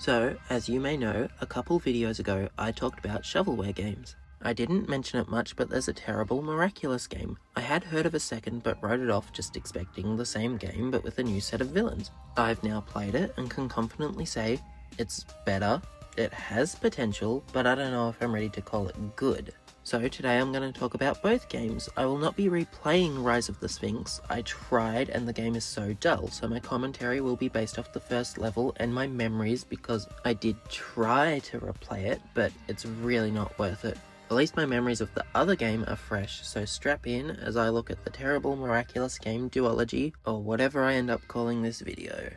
So, as you may know, a couple videos ago I talked about shovelware games. I didn't mention it much, but there's a terrible Miraculous game. I had heard of a second but wrote it off just expecting the same game but with a new set of villains. I've now played it and can confidently say it's better, it has potential, but I don't know if I'm ready to call it good. So today I'm going to talk about both games. I will not be replaying Rise of the Sphinx. I tried and the game is so dull, so my commentary will be based off the first level and my memories because I did try to replay it, but it's really not worth it. At least my memories of the other game are fresh, so strap in as I look at the terrible Miraculous game Duology, or whatever I end up calling this video.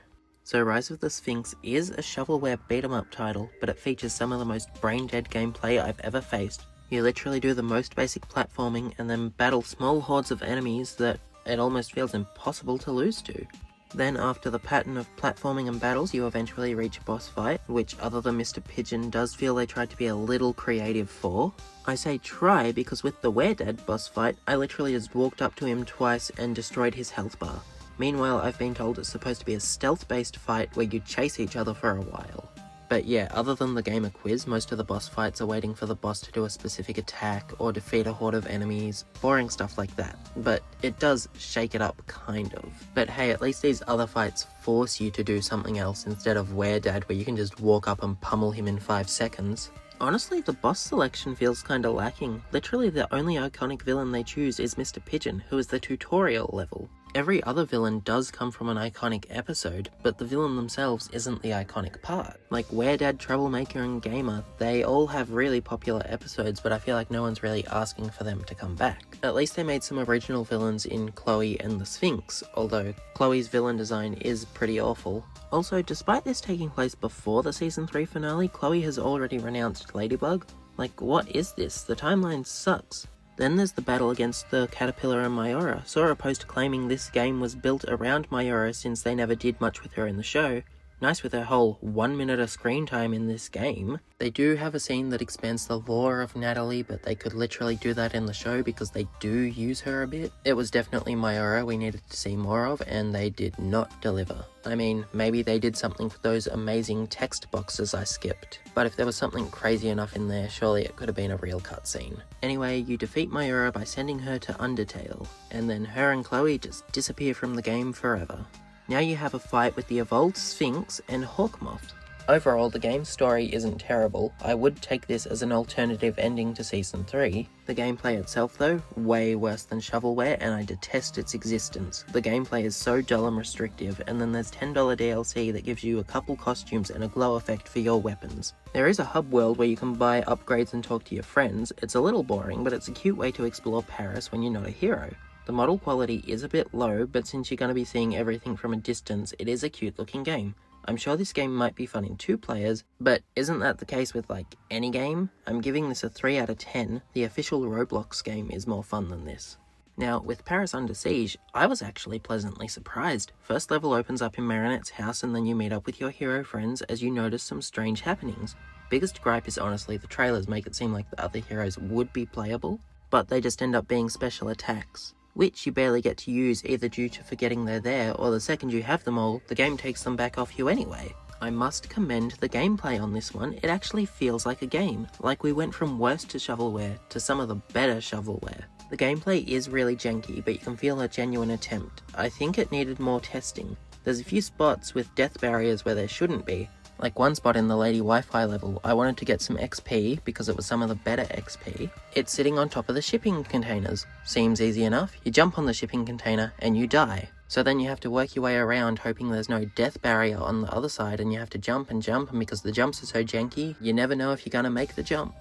So Rise of the Sphinx is a shovelware beat-em-up title, but it features some of the most brain-dead gameplay I've ever faced. You literally do the most basic platforming and then battle small hordes of enemies that it almost feels impossible to lose to. Then after the pattern of platforming and battles, you eventually reach a boss fight, which other than Mr. Pigeon does feel they tried to be a little creative for. I say try because with the Weredad boss fight, I literally just walked up to him twice and destroyed his health bar. Meanwhile, I've been told it's supposed to be a stealth-based fight where you chase each other for a while. But yeah, other than the gamer quiz, most of the boss fights are waiting for the boss to do a specific attack or defeat a horde of enemies, boring stuff like that. But it does shake it up, kind of. But hey, at least these other fights force you to do something else instead of Weredad where you can just walk up and pummel him in 5 seconds. Honestly, the boss selection feels kinda lacking. Literally the only iconic villain they choose is Mr. Pigeon, who is the tutorial level. Every other villain does come from an iconic episode, but the villain themselves isn't the iconic part. Like Weredad, Troublemaker, and Gamer, they all have really popular episodes, but I feel like no one's really asking for them to come back. At least they made some original villains in Chloe and the Sphinx, although Chloe's villain design is pretty awful. Also, despite this taking place before the Season 3 finale, Chloe has already renounced Ladybug. Like, what is this? The timeline sucks. Then there's the battle against the Caterpillar and Mayora. Saw a post claiming this game was built around Mayora since they never did much with her in the show. Nice with her whole 1 minute of screen time in this game. They do have a scene that expands the lore of Natalie, but they could literally do that in the show because they do use her a bit. It was definitely Mayora we needed to see more of, and they did not deliver. I mean, maybe they did something for those amazing text boxes I skipped, but if there was something crazy enough in there, surely it could have been a real cutscene. Anyway, you defeat Mayora by sending her to Undertale, and then her and Chloe just disappear from the game forever. Now you have a fight with the evolved Sphinx and Hawkmoth. Overall, the game's story isn't terrible. I would take this as an alternative ending to Season 3. The gameplay itself though, way worse than shovelware, and I detest its existence. The gameplay is so dull and restrictive, and then there's $10 DLC that gives you a couple costumes and a glow effect for your weapons. There is a hub world where you can buy upgrades and talk to your friends. It's a little boring, but it's a cute way to explore Paris when you're not a hero. The model quality is a bit low, but since you're going to be seeing everything from a distance, it is a cute looking game. I'm sure this game might be fun in 2 players, but isn't that the case with like any game? I'm giving this a 3 out of 10. The official Roblox game is more fun than this. Now, with Paris Under Siege, I was actually pleasantly surprised. First level opens up in Marinette's house and then you meet up with your hero friends as you notice some strange happenings. Biggest gripe is honestly the trailers make it seem like the other heroes would be playable, but they just end up being special attacks, which you barely get to use either due to forgetting they're there or the second you have them all, the game takes them back off you anyway. I must commend the gameplay on this one. It actually feels like a game, like we went from worst to shovelware to some of the better shovelware. The gameplay is really janky, but you can feel a genuine attempt. I think it needed more testing. There's a few spots with death barriers where there shouldn't be. Like one spot in the Lady Wi-Fi level, I wanted to get some XP because it was some of the better XP. It's sitting on top of the shipping containers. Seems easy enough. You jump on the shipping container and you die. So then you have to work your way around hoping there's no death barrier on the other side, and you have to jump and jump, and because the jumps are so janky, you never know if you're gonna make the jump.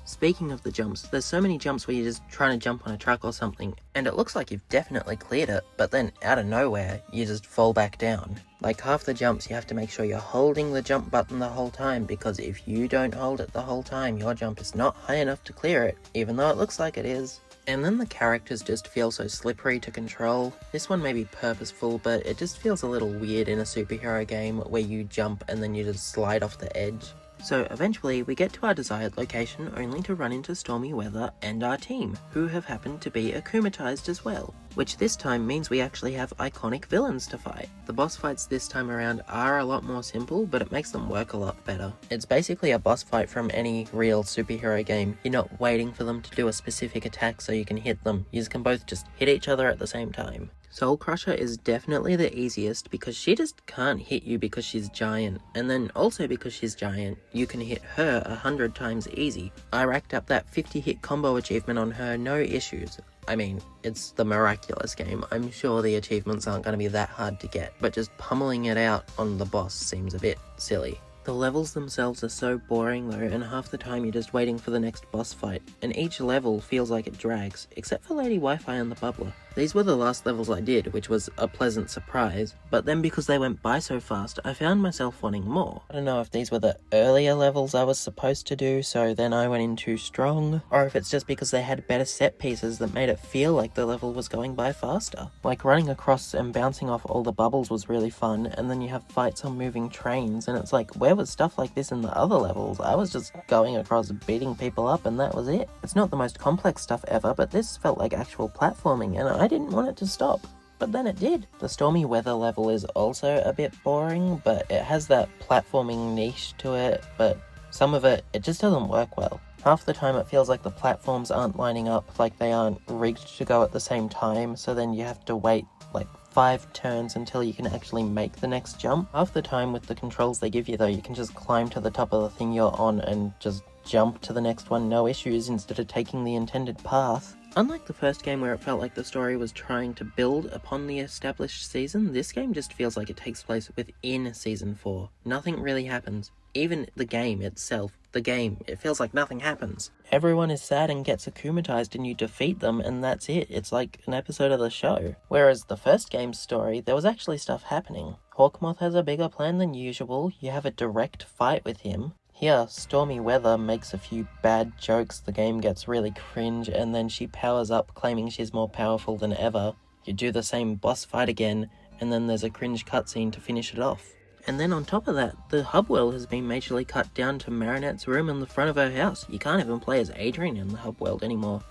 Speaking of the jumps, there's so many jumps where you're just trying to jump on a truck or something, and it looks like you've definitely cleared it, but then out of nowhere, you just fall back down. Like half the jumps, you have to make sure you're holding the jump button the whole time, because if you don't hold it the whole time, your jump is not high enough to clear it, even though it looks like it is. And then the characters just feel so slippery to control. This one may be purposeful, but it just feels a little weird in a superhero game where you jump and then you just slide off the edge. So eventually we get to our desired location only to run into stormy weather and our team, who have happened to be akumatized as well. which this time means we actually have iconic villains to fight. The boss fights this time around are a lot more simple, but it makes them work a lot better. It's basically a boss fight from any real superhero game. You're not waiting for them to do a specific attack so you can hit them. You can both just hit each other at the same time. Soul Crusher is definitely the easiest because she just can't hit you because she's giant, and then also because she's giant, you can hit her 100 times easy. I racked up that 50 hit combo achievement on her, no issues. I mean, it's the Miraculous game. I'm sure the achievements aren't going to be that hard to get, but just pummeling it out on the boss seems a bit silly. The levels themselves are so boring though, and half the time you're just waiting for the next boss fight, and each level feels like it drags, except for Lady Wi-Fi and the Bubbler. These were the last levels I did, which was a pleasant surprise, but then because they went by so fast, I found myself wanting more. I don't know if these were the earlier levels I was supposed to do, so then I went in too strong, or if it's just because they had better set pieces that made it feel like the level was going by faster. Like running across and bouncing off all the bubbles was really fun, and then you have fights on moving trains, and it's like, where was stuff like this in the other levels? I was just going across beating people up and that was it. It's not the most complex stuff ever, but this felt like actual platforming, and I didn't want it to stop. But then it did. The stormy weather level is also a bit boring, but it has that platforming niche to it, but some of it just doesn't work well. Half the time it feels like the platforms aren't lining up, like they aren't rigged to go at the same time, so then you have to wait like 5 turns until you can actually make the next jump. Half the time with the controls they give you though, you can just climb to the top of the thing you're on and just jump to the next one, no issues, instead of taking the intended path. Unlike the first game where it felt like the story was trying to build upon the established season, this game just feels like it takes place within Season 4. Nothing really happens. Even the game itself, it feels like nothing happens. Everyone is sad and gets akumatized and you defeat them and that's it. It's like an episode of the show. Whereas the first game's story, there was actually stuff happening. Hawkmoth has a bigger plan than usual, you have a direct fight with him. Here, stormy weather makes a few bad jokes, the game gets really cringe, and then she powers up claiming she's more powerful than ever. You do the same boss fight again, and then there's a cringe cutscene to finish it off. And then on top of that, the hub world has been majorly cut down to Marinette's room in the front of her house. You can't even play as Adrian in the hub world anymore.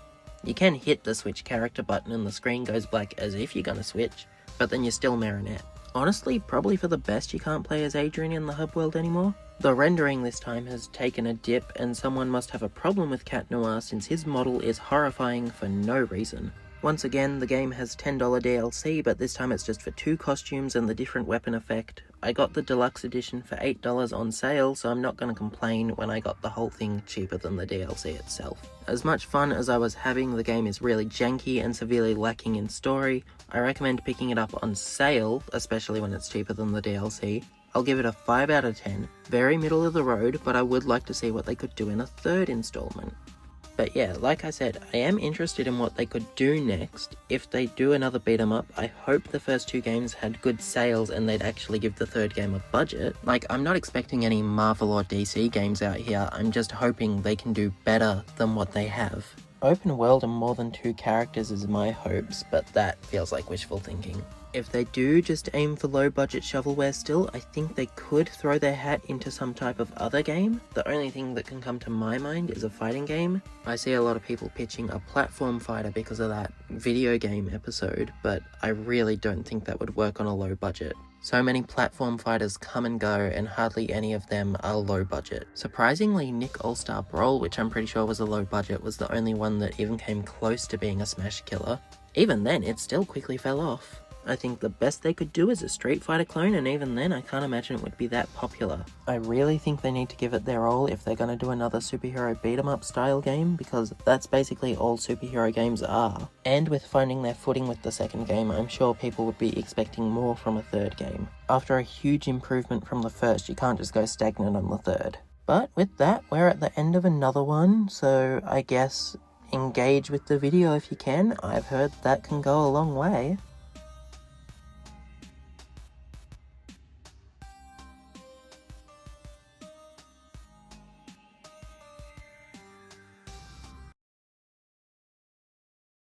You can hit the switch character button and the screen goes black as if you're gonna switch, but then you're still Marinette. Honestly, probably for the best you can't play as Adrian in the hub world anymore. The rendering this time has taken a dip, and someone must have a problem with Cat Noir since his model is horrifying for no reason. Once again, the game has $10 DLC, but this time it's just for 2 costumes and the different weapon effect. I got the deluxe edition for $8 on sale, so I'm not going to complain when I got the whole thing cheaper than the DLC itself. As much fun as I was having, the game is really janky and severely lacking in story. I recommend picking it up on sale, especially when it's cheaper than the DLC. I'll give it a 5 out of 10. Very middle of the road, but I would like to see what they could do in a 3rd installment. But yeah, like I said, I am interested in what they could do next. If they do another beat 'em up, I hope the first 2 games had good sales and they'd actually give the 3rd game a budget. Like, I'm not expecting any Marvel or DC games out here, I'm just hoping they can do better than what they have. Open world and more than 2 characters is my hopes, but that feels like wishful thinking. If they do just aim for low-budget shovelware still, I think they could throw their hat into some type of other game. The only thing that can come to my mind is a fighting game. I see a lot of people pitching a platform fighter because of that video game episode, but I really don't think that would work on a low budget. So many platform fighters come and go, and hardly any of them are low budget. Surprisingly, Nick All-Star Brawl, which I'm pretty sure was a low budget, was the only one that even came close to being a smash killer. Even then, it still quickly fell off. I think the best they could do is a Street Fighter clone, and even then I can't imagine it would be that popular. I really think they need to give it their all if they're going to do another superhero beat-em-up style game, because that's basically all superhero games are. And with finding their footing with the 2nd game, I'm sure people would be expecting more from a 3rd game. After a huge improvement from the 1st, you can't just go stagnant on the 3rd. But with that, we're at the end of another one, so I guess engage with the video if you can. I've heard that can go a long way.